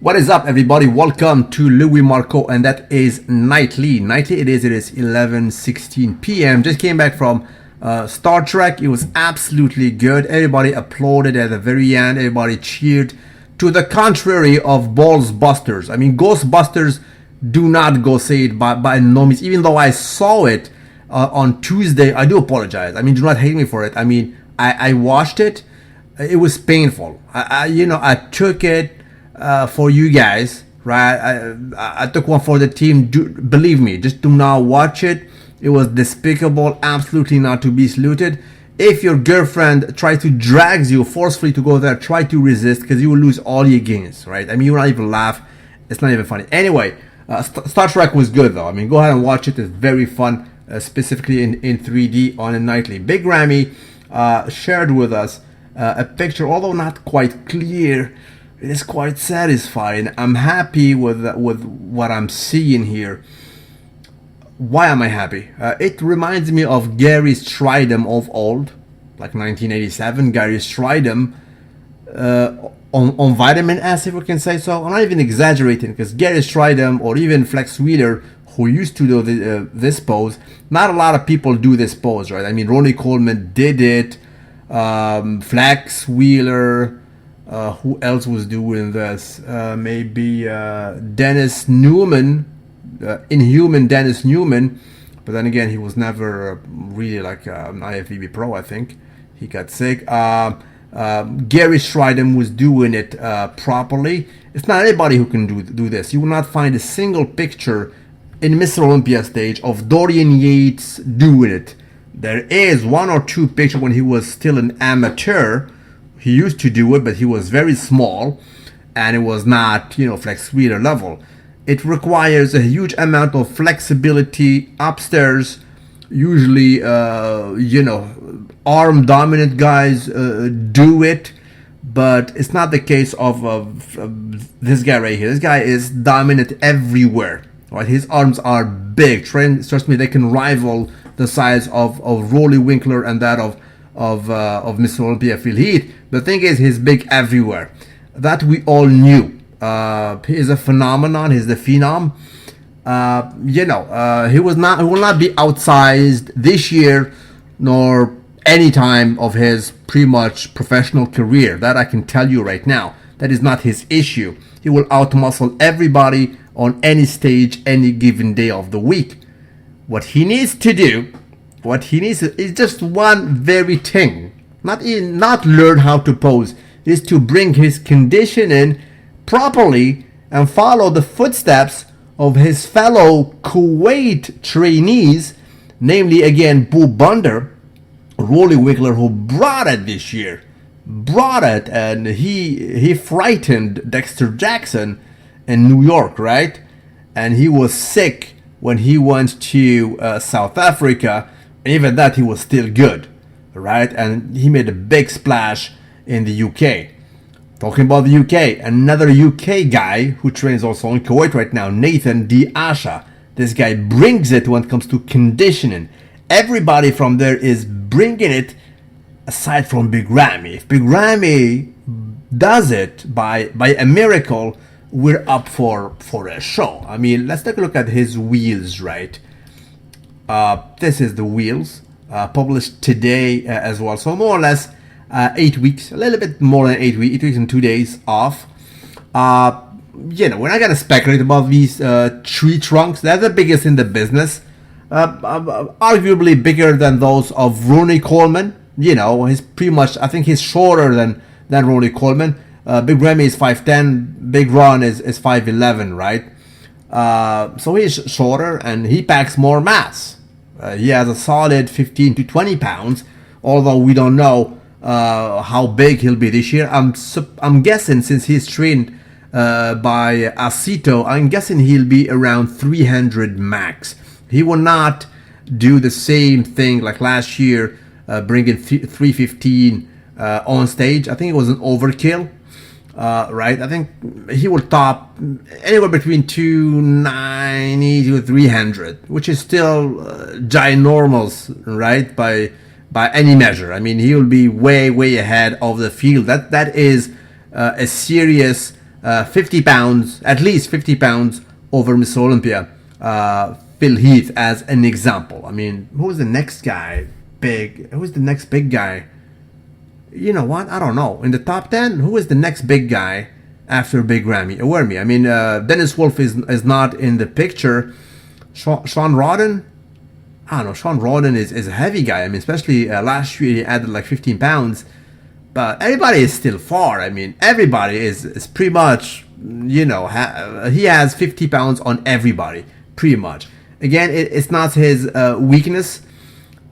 What is up, everybody? Welcome to luimarco, and that is nightly. Nightly it is 11:16 p.m. Just came back from Star Trek. It was absolutely good. Everybody applauded at the very end. Everybody cheered. To the contrary of Ballsbusters. I mean, Ghostbusters do not go see it by no means. Even though I saw it on Tuesday, I do apologize. I mean, do not hate me for it. I mean, I watched it. It was painful. I took it for you guys, right? I took one for the team. Believe me, just do not watch it. It was despicable, absolutely not to be saluted. If your girlfriend tries to drag you forcefully to go there, try to resist, because you will lose all your gains, right? I mean, you will not even laugh. It's not even funny. Anyway, Star Trek was good though. I mean, go ahead and watch it. It's very fun, specifically in 3D on a nightly. Big Ramy shared with us a picture, although not quite clear. It is quite satisfying. I'm happy with what I'm seeing here. Why am I happy? It reminds me of Gary Stridham of old, like 1987. Gary Stridham on vitamin S, if we can say so. I'm not even exaggerating, because Gary Stridham or even Flex Wheeler, who used to do this pose, not a lot of people do this pose, right? I mean, Ronnie Coleman did it. Flex Wheeler. Who else was doing this? Maybe Dennis Newman, Inhuman Dennis Newman, but then again, he was never really like an IFBB pro. I think he got sick. Gary Stridham was doing it properly. It's not anybody who can do this. You will not find a single picture in Mr. Olympia stage of Dorian Yates doing it. There is one or two pictures when he was still an amateur. He used to do it, but he was very small, and it was not, Flex Wheeler level. It requires a huge amount of flexibility upstairs. Usually, arm dominant guys do it, but it's not the case of this guy right here. This guy is dominant everywhere. Right? His arms are big. Trust me, they can rival the size of Rolly Winkler and that of Mr. Olympia Phil Heath. The thing is, he's big everywhere. That we all knew. He is a phenomenon. He's the phenom. He will not be outsized this year, nor any time of his pretty much professional career. That I can tell you right now. That is not his issue. He will outmuscle everybody on any stage, any given day of the week. What he needs to do, is just one very thing. Not learn how to pose, is to bring his conditioning properly and follow the footsteps of his fellow Kuwait trainees, namely again Boo Bunder, Rolly Winkler, who brought it this year. And he frightened Dexter Jackson in New York, right? And he was sick when he went to South Africa. And even that, he was still good, right? And he made a big splash in the UK. Talking about the UK, another UK guy who trains also in Kuwait right now, Nathan D. Asha. This guy brings it when it comes to conditioning. Everybody from there is bringing it, aside from Big Ramy. If Big Ramy does it by a miracle, we're up for a show. I mean, let's take a look at his wheels, right? This is the wheels published today as well. So more or less 8 weeks, a little bit more than 8 weeks, 8 weeks and 2 days off. We're not going to speculate about these tree trunks. They're the biggest in the business. Arguably bigger than those of Ronnie Coleman. He's pretty much, I think he's shorter than Ronnie Coleman. Big Ramy is 5'10", Big Ron is 5'11", right? So he's shorter and he packs more mass. He has a solid 15 to 20 pounds, although we don't know how big he'll be this year. I'm guessing, since he's trained by Asito, I'm guessing he'll be around 300 max. He will not do the same thing like last year, bringing 315 on stage. I think it was an overkill. Right, I think he will top anywhere between 290 to 300, which is still ginormous, right? By any measure. I mean, he will be way ahead of the field. That is a serious 50 pounds, at least 50 pounds over Mr. Olympia, Phil Heath, as an example. I mean, who's the next guy big? Who's the next big guy? You know what? I don't know. In the top 10, who is the next big guy after Big Ramy? Me. I mean, Dennis Wolf is not in the picture. Sean Rodden? I don't know. Sean Rodden is a heavy guy. I mean, especially last year he added like 15 pounds. But everybody is still far. I mean, everybody is pretty much, you know, he has 50 pounds on everybody, pretty much. Again, it's not his weakness.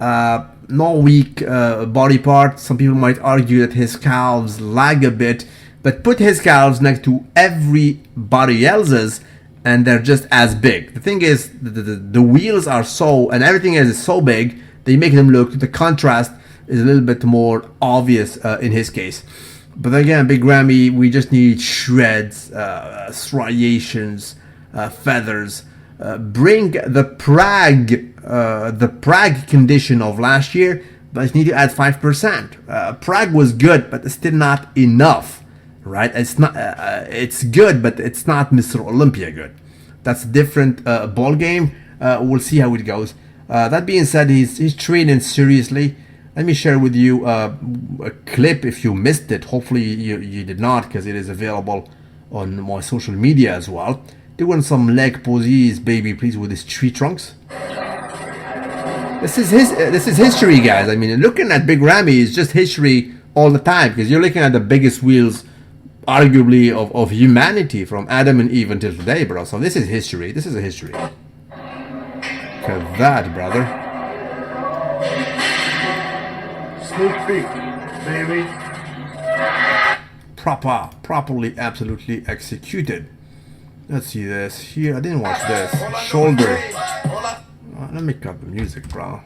No weak body part. Some people might argue that his calves lag a bit, but put his calves next to everybody else's and they're just as big. The thing is, the wheels are so, and everything is so big, they make them look, the contrast is a little bit more obvious in his case. But again, Big Ramy, we just need shreds, striations, feathers. Bring the Prague condition of last year, but you need to add 5%. Prague was good, but it's still not enough, right? It's not. It's good, but it's not Mr. Olympia good. That's a different ball game. We'll see how it goes. That being said, he's training seriously. Let me share with you a clip if you missed it. Hopefully you did not, because it is available on my social media as well. Doing some leg poses, baby, please, with his tree trunks. This is history, guys. I mean, looking at Big Ramy is just history all the time, because you're looking at the biggest wheels, arguably, of humanity from Adam and Eve until today, bro. So this is history. This is a history. Look at that, brother. Sneak peek, baby. Properly, absolutely executed. Let's see this here. I didn't watch this. Shoulder. Let me cut the music, bro.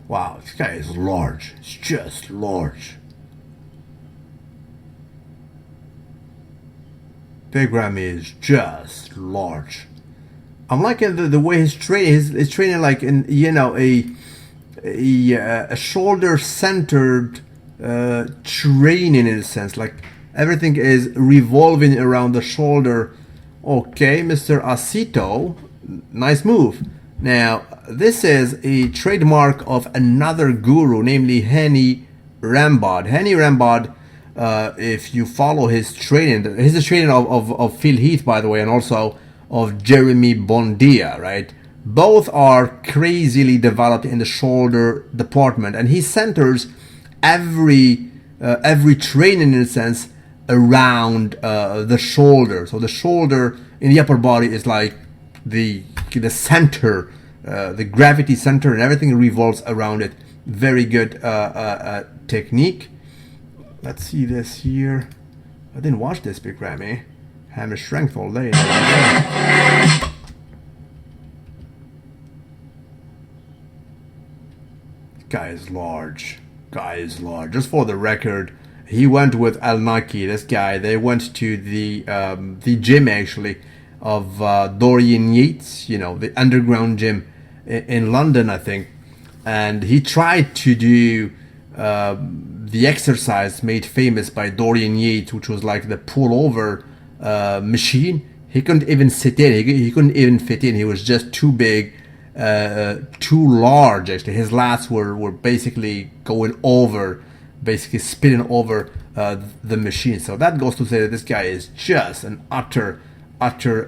Wow, this guy is large. It's just large. Big Ramy is just large. I'm liking the way he's training. He's training like in, you know, a shoulder centered training in a sense. Like everything is revolving around the shoulder. Okay, Mr. Asito, nice move. Now this is a trademark of another guru, namely Henny Rambod. Henny Rambod, if you follow his training, he's the training of Phil Heath, by the way, and also of Jeremy Bondia, right? Both are crazily developed in the shoulder department, and he centers every training in a sense around the shoulder. So the shoulder in the upper body is like the center, the gravity center, and everything revolves around it. Very good technique. Let's see this here. I didn't watch this, Big Ramy. Hammer strength all day. Guy is large. Just for the record, he went with Al Naki. This guy, they went to the gym actually of Dorian Yates, you know, the underground gym in London, I think, and he tried to do the exercise made famous by Dorian Yates, which was like the pull-over machine. He couldn't even sit in. He couldn't even fit in. He was just too big. Too large actually. His lats were basically going over, basically spinning over the machine. So that goes to say that this guy is just an utter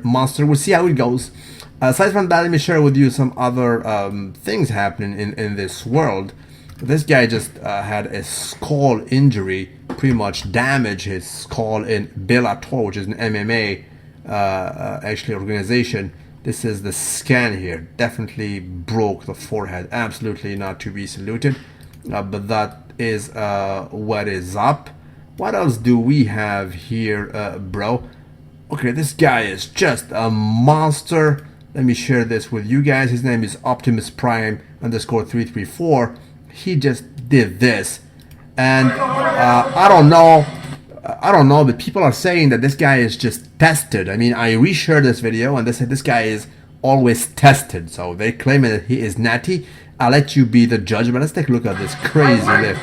monster. We'll see how it goes. Aside from that, let me share with you some other things happening in this world. This guy just had a skull injury, pretty much damaged his skull in Bellator, which is an MMA actually organization. This is the scan here. Definitely broke the forehead. Absolutely not to be saluted. But that is what is up. What else do we have here, bro? Okay, this guy is just a monster. Let me share this with you guys. His name is Optimus Prime _334. He just did this. And I don't know, but people are saying that this guy is just tested. I mean, I reshared this video and they said this guy is always tested. So they claim that he is natty. I'll let you be the judge, but let's take a look at this crazy lift.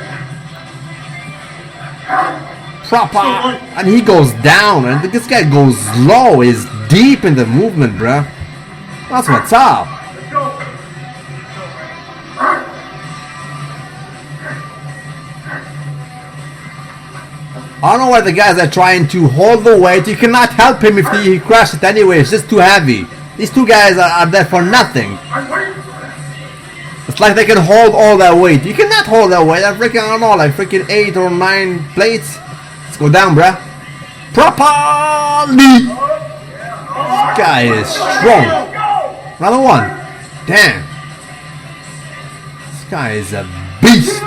Proper, and he goes down, and this guy goes low. He's deep in the movement, bruh. That's what's up. I don't know why the guys are trying to hold the weight. You cannot help him if he crashes it anyway. It's just too heavy. These two guys are there for nothing. It's like they can hold all that weight. You cannot hold that weight. That freaking, I don't know, like freaking 8 or 9 plates. Let's go down, bruh. Properly. This guy is strong. Another one. Damn. This guy is a beast.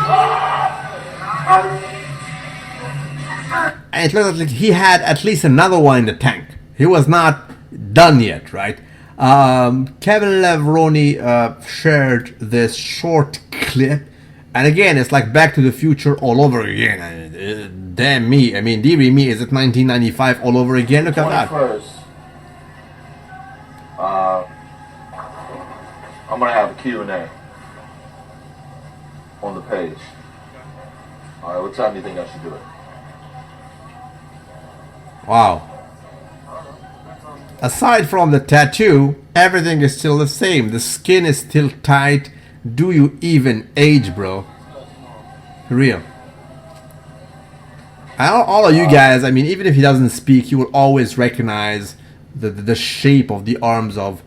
And it looks like he had at least another one in the tank. He was not done yet, right? Kevin Levroni shared this short clip, and again, it's like Back to the Future all over again. Damn me! I mean, dear me, is it 1995 all over again? Look at that. I'm gonna have a Q&A on the page. All right, what time do you think I should do it? Wow. Aside from the tattoo, everything is still the same. The skin is still tight. Do you even age, bro? For real. All of you guys, I mean, even if he doesn't speak, you will always recognize the shape of the arms of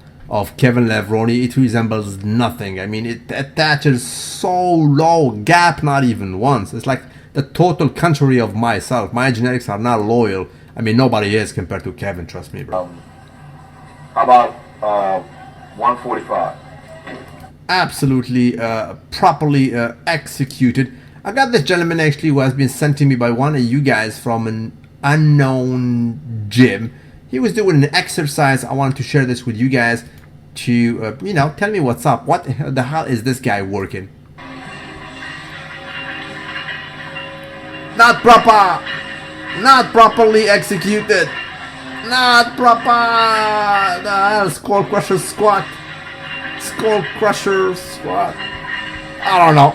Kevin Levroni. It resembles nothing. I mean, it attaches so low, gap not even once. It's like the total contrary of myself. My genetics are not loyal. I mean, nobody is compared to Kevin, trust me, bro. How about 145? Absolutely properly executed. I got this gentleman actually who has been sent to me by one of you guys from an unknown gym. He was doing an exercise. I wanted to share this with you guys to, you know, tell me what's up. What the hell is this guy working? Not proper. Not properly executed. Not proper. Skull crusher squat. Skull crusher squat. I don't know.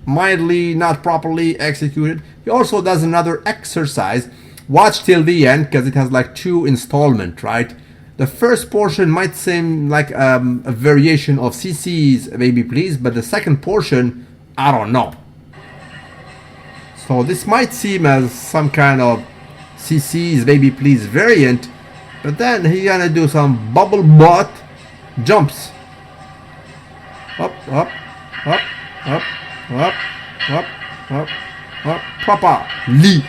Mildly not properly executed. He also does another exercise. Watch till the end because it has like 2 installments, right? The first portion might seem like a variation of CC's Baby Please, but the second portion, I don't know. So this might seem as some kind of CC's Baby Please variant, but then he's gonna do some bubble butt jumps. Up, up, up, up, up, up, up, up, properly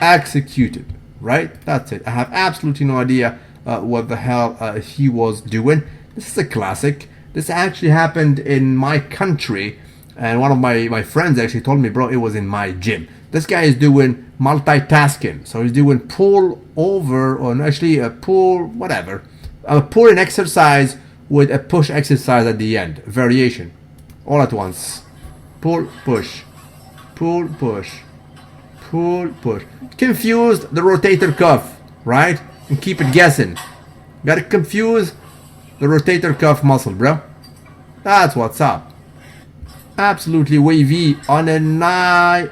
executed, right? That's it. I have absolutely no idea what the hell he was doing. This is a classic. This actually happened in my country, and one of my friends actually told me, bro, it was in my gym. This guy is doing multitasking, so he's doing pull over, or actually a pull, whatever, a pull in exercise with a push exercise at the end, variation, all at once. Pull, push, pull, push, pull, push. Confused the rotator cuff, right? And keep it guessing. Gotta confuse the rotator cuff muscle, bro. That's what's up. Absolutely wavy on a night.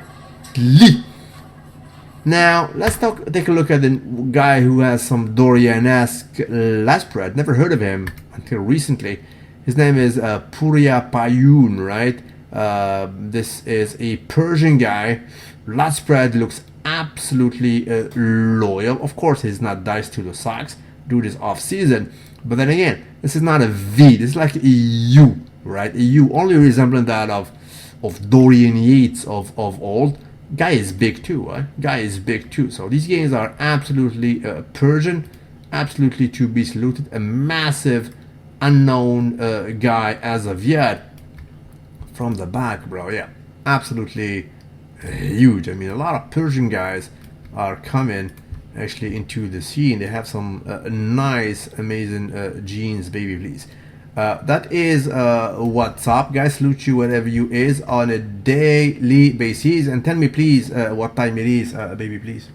Now let's take a look at the guy who has some Dorian-esque lat spread. Never heard of him until recently. His name is Puriya Payun, right? This is a Persian guy. Lat spread looks absolutely loyal. Of course, he's not diced to the socks. Dude is off season, but then again, this is not a V. This is like a U, right? A U, only resembling that of Dorian Yates of old. Guy is big too, right? Guy is big too. So these games are absolutely Persian, absolutely to be saluted. A massive unknown guy as of yet. From the back, bro, yeah, absolutely huge. I mean, a lot of Persian guys are coming actually into the scene. They have some nice, amazing genes, baby please. That is what's up, guys. Salute you wherever you is on a daily basis, and tell me please what time it is, baby please.